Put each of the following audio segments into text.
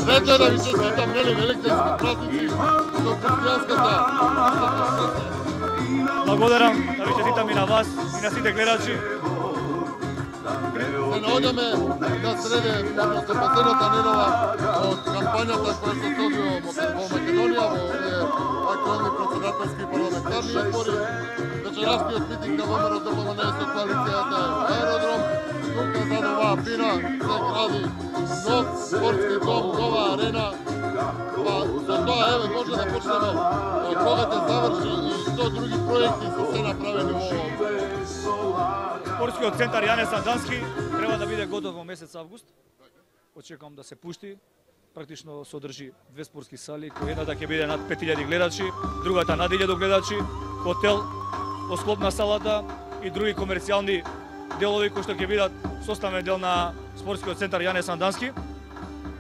Редно е да ви честитам, нели, великденски празници до христијанската. Благодарам, да ви честитам и на вас, и на сите гледачи. Се наоѓаме на среде, односно последната недела од кампањата која се содржува во Македонија, во овие актуелни председателски и парламентарни избори. Вечерашниот митинг на ВМРО-ДПМНЕ со коалицијата Аеродром. Тука зад оваа пина се гради нов спортски дом, нова арена. Па за тоа еве може да почнеме од кога ќе заврши и што други проекти се направени во ова. Спортскиот центар Јане Сандански треба да биде готов во месец август. Очекувам да се пушти. Практично содржи две спортски сали, која едната ќе биде над 5000 гледачи, другата над 1000 гледачи, хотел, осклоп на салата и други комерцијални делови кои што ќе бидат составен дел на спортскиот центар Јане Сандански.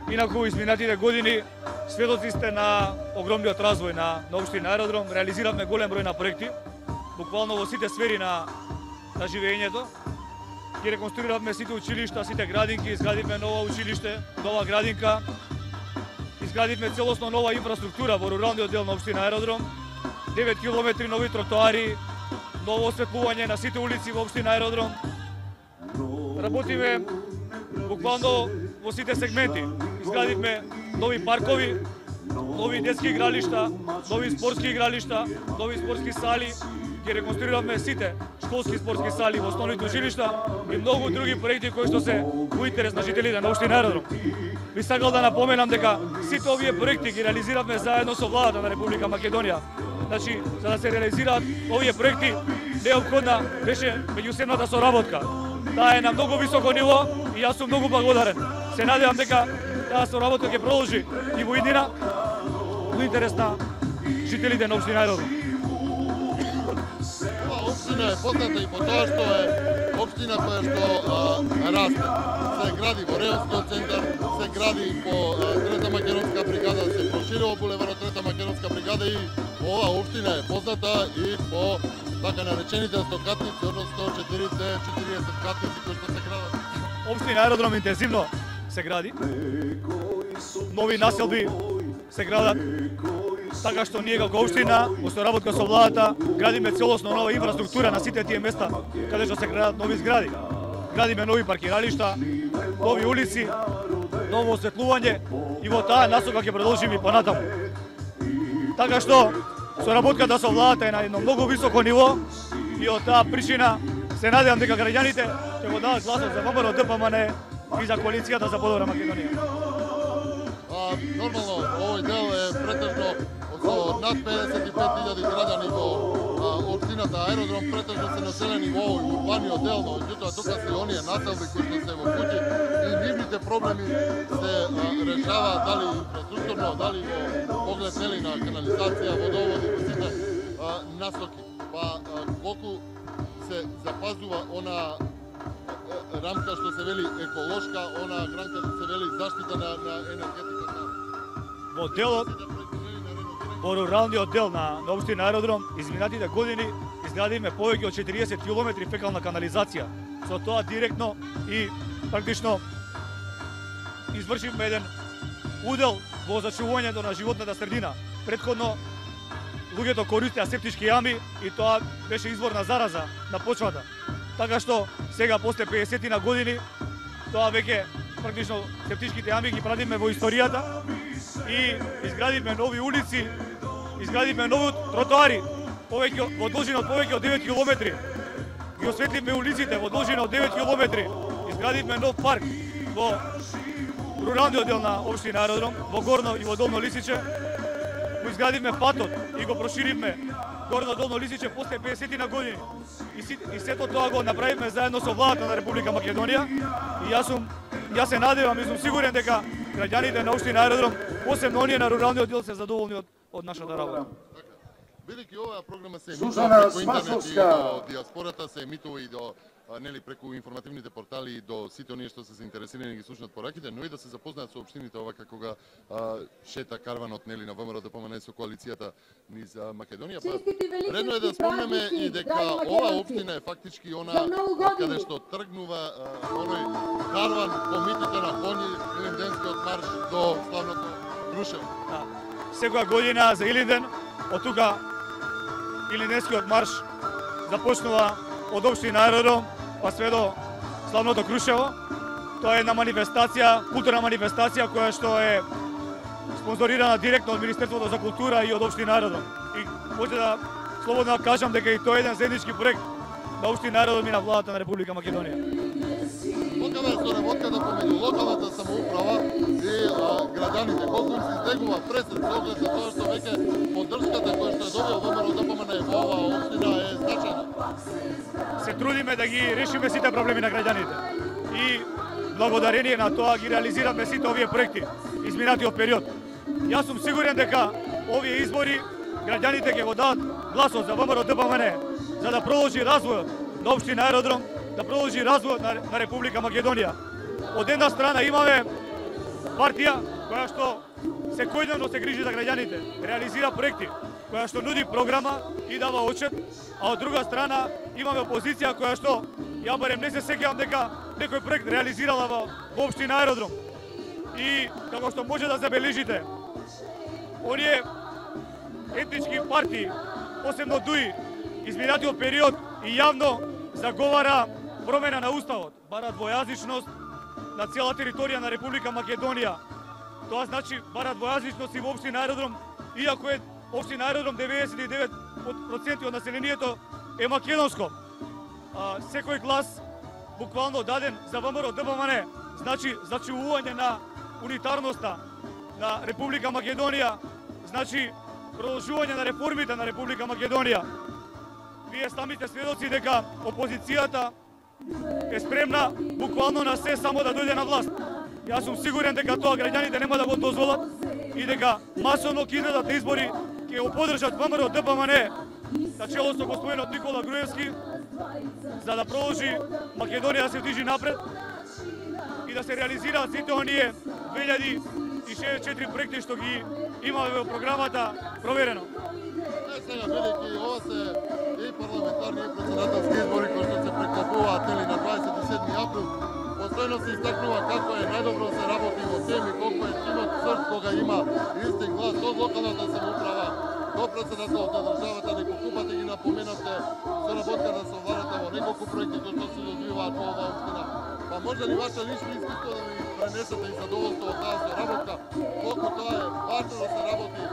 Инаку изминатите години сведоци сте на огромниот развој на општина Аеродром, реализиравме голем број на проекти, буквално во сите сфери на живеењето. Ги реконструиравме сите училишта, сите градинки, изградивме ново училиште, нова градинка, изградивме целосно нова инфраструктура во руралниот дел на општина Аеродром, 9 километри нови тротоари, ново осветлување на сите улици во општина Аеродром. Работиме буквално во сите сегменти. Изградивме нови паркови, нови детски игралишта, нови спортски игралишта, нови спортски сали, ги реконструиравме сите школски спортски сали во основните училишта и многу други проекти кои што се во интерес на жителите на општина Аеродром. Би сакал да напоменам дека сите овие проекти ги реализиравме заедно со владата на Република Македонија. Значи, за да се реализираат овие проекти, неопходна беше меѓусебната соработка. Таа е на многу високо ниво и јас сум многу благодарен. Се надевам дека таа соработка ќе продолжи и во иднина во интерес на жителите на општина Аеродром. Општина е позната и по тоа што е општина која што расте. Се гради во Реонскиот центар, се гради по Трета македонска бригада, се проширува булеварот Трета македонска бригада и ова општина е позната и по така наречените стокатници, односно 40 катници кои што се градат. Општина Аеродром интензивно се гради. Нови населби се градат. Така што ние како општина, во соработка со владата, градиме целосно нова инфраструктура на сите тие места каде што се градат нови згради. Градиме нови паркиралишта, нови улици, ново осветлување и во таа насока ќе продолжиме и понатаму. Така што соработката со владата е на едно многу високо ниво и од таа причина се надевам дека граѓаните ќе го дадат гласот за ВМРО-ДПМНЕ и за коалицијата за подобра Македонија. Нормално, овој дел е претежно со над 55.000 граѓани во општината Аеродром, претежно се населени во овој урбаниот дел, но меѓутоа тука се и оние населби кои што се во куќи и нивните проблеми се решаваат дали инфраструктурно, дали во поглед нели на канализација, водоводи, во сите насоки. Па колку се запазува она рамка што се вели еколошка, она рамка што се вели заштита на енергетиката. Во делот, во руралниот дел на општина Аеродром, изминатите години изградивме повеќе од 40 километри фекална канализација. Со тоа директно и практично извршивме еден удел во зачувувањето на животната средина. Претходно луѓето користеа септички јами и тоа беше извор на зараза на почвата. Така што сега после 50 на години тоа веќе практично септичките јами ги пратиме во историјата и изградивме нови улици, изградивме нови тротоари во должина од повеќе од 9 километри. Ги осветливме улиците во должина од 9 километри. Изградивме нов парк во руралниот дел на општина Аеродром, во Горно и во Долно Лисиче. Го изградивме патот и го проширивме Горно Долно Лисиче после 50 на години. И сето тоа го направивме заедно со владата на Република Македонија. И јас се надевам и сум сигурен дека граѓаните на општина Аеродром, посебно оние на руралниот дел, се задоволни од нашата работа. Бидејќи оваа програма се емитува преку интернет и до диаспората, се емитува и до нели преку информативните портали и до сите оние што се заинтересирани да ги слушнат пораките, но и да се запознаат со општините овака кога шета карванот нели на ВМРО-ДПМНЕ со коалицијата низ Македонија. Редно е да спомнеме и дека оваа општина е фактички она каде што тргнува оној карван по митите на коњи, Илинденскиот марш до славното Крушево. Да. Секоја година за Илинден, од тука Илинденскиот марш започнува од општина Аеродром па све до славното Крушево. Тоа е една манифестација, културна манифестација која што е спонзорирана директно од Министерството за култура и од општина Аеродром. И може да слободно да кажам дека и тоа е еден заеднички проект на општина Аеродром и на владата на Република Македонија. Каква е соработката помеѓу локалната самоуправа и граѓаните? Колку им се стегува пресед со оглед на тоа што веќе поддршката која што е добил ВМРО-ДПМН во оваа општина е значајна? Се трудиме да ги решиме сите проблеми на граѓаните. И благодарение на тоа ги реализираме сите овие проекти изминатиот период. Јас сум сигурен дека овие избори граѓаните ќе го дадат гласот за ВМРО-ДПМН за да продолжи развојот на општина Аеродром, да продолжи развојот на Република Македонија. Од една страна имаме партија која што секојдневно се грижи за граѓаните, реализира проекти, која што нуди програма и дава отчет, а од друга страна имаме опозиција која што ја барем не се сеќавам дека некој проект реализирала во општина Аеродром. И како што може да забележите, оние етнички партии, посебно ДУИ, изминатиот период и јавно заговара промена на уставот, бара двојазичност на цела територија на Република Македонија. Тоа значи бара двојазичност и во општина Аеродром, иако е општина Аеродром 99% од населението е македонско. Секој глас буквално даден за ВМРО-ДПМН значи зачувување на унитарноста на Република Македонија, значи продолжување на реформите на Република Македонија. Вие самите сведоци дека опозицијата е спремна буквално на се само да дојде на власт. Јас сум сигурен дека тоа граѓаните нема да го дозволат и дека масовно ќе идат на избори, ќе го поддржат ВМРО-ДПМН на чело со господинот Никола Груевски, за да продолжи Македонија да се движи напред и да се реализираат сите оние 2064 проекти што ги имаме во програмата проверено. Сега, бидејќи ова се и парламентарни и председателски избори кои што се преклопуваат на 27 април, постојано се истакнува како е најдобро се работи во теми, колку е тимот црт кога има исти глас од локалната самоуправа до председателот на државата. Неколку пати ги напоменавте соработката со владата во неколку проекти кои што се одвиваат во оваа општина. Па може ли ваше лично искуство да ви пренесете и задоволство од таа соработка, колку тоа е важно да се работи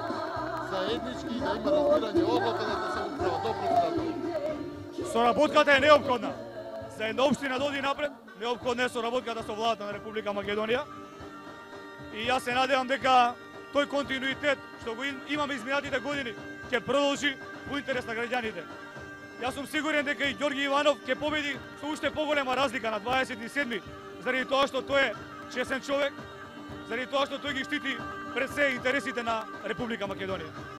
заеднички и да има разбирање од локалната самоуправа до председателот? Соработката е неопходна. За една општина да оди напред, неопходна е соработката со владата на Република Македонија. И јас се надевам дека тој континуитет што го имаме изминатите години ќе продолжи во интерес на граѓаните. Јас сум сигурен дека и Ѓорги Иванов ќе победи со уште поголема разлика на 27-ми, заради тоа што тој е честен човек, заради тоа што тој ги штити пред се интересите на Република Македонија.